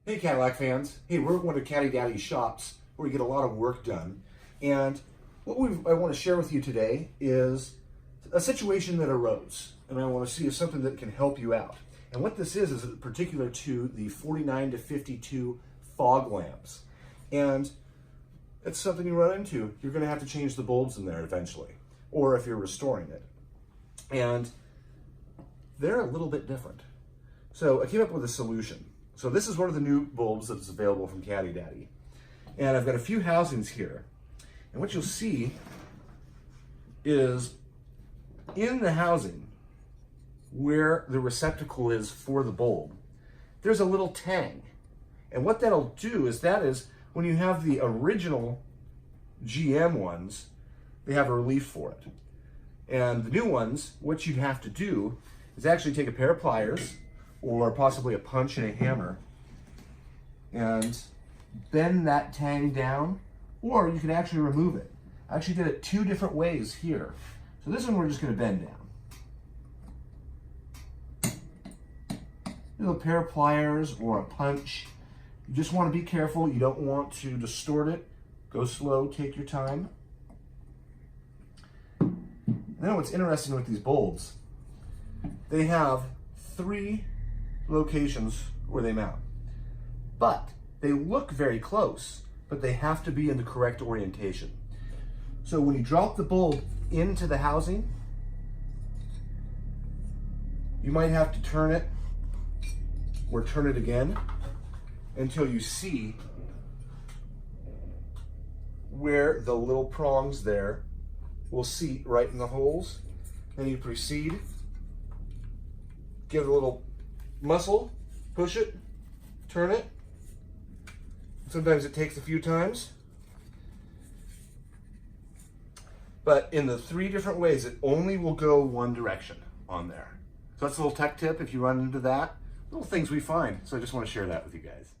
Hey Cadillac fans. Hey, we're at one of Caddy Daddy's shops where we get a lot of work done. And what I want to share with you today is a situation that arose. And I want to see if something that can help you out. And what this is particular to the 49 to 52 fog lamps. And it's something you run into. You're going to have to change the bulbs in there eventually, or if you're restoring it. And they're a little bit different. So I came up with a solution. So this is one of the new bulbs that's available from Caddy Daddy. And I've got a few housings here. And what you'll see is in the housing where the receptacle is for the bulb, there's a little tang. And what that'll do is when you have the original GM ones, they have a relief for it. And the new ones, what you'd have to do is actually take a pair of pliers or possibly a punch and a hammer and bend that tang down, or you can actually remove it. I actually did it two different ways here. So this one we're just going to bend down. A little pair of pliers or a punch. You just want to be careful. You don't want to distort it. Go slow, take your time. Now what's interesting with these bulbs, they have 3 locations where they mount. But they look very close, but they have to be in the correct orientation. So when you drop the bulb into the housing, you might have to turn it or turn it again until you see where the little prongs there will seat right in the holes. Then you proceed, give it a little muscle, push it, turn it. Sometimes it takes a few times. But in the 3 different ways, it only will go one direction on there. So that's a little tech tip if you run into that. Little things we find. So I just want to share that with you guys.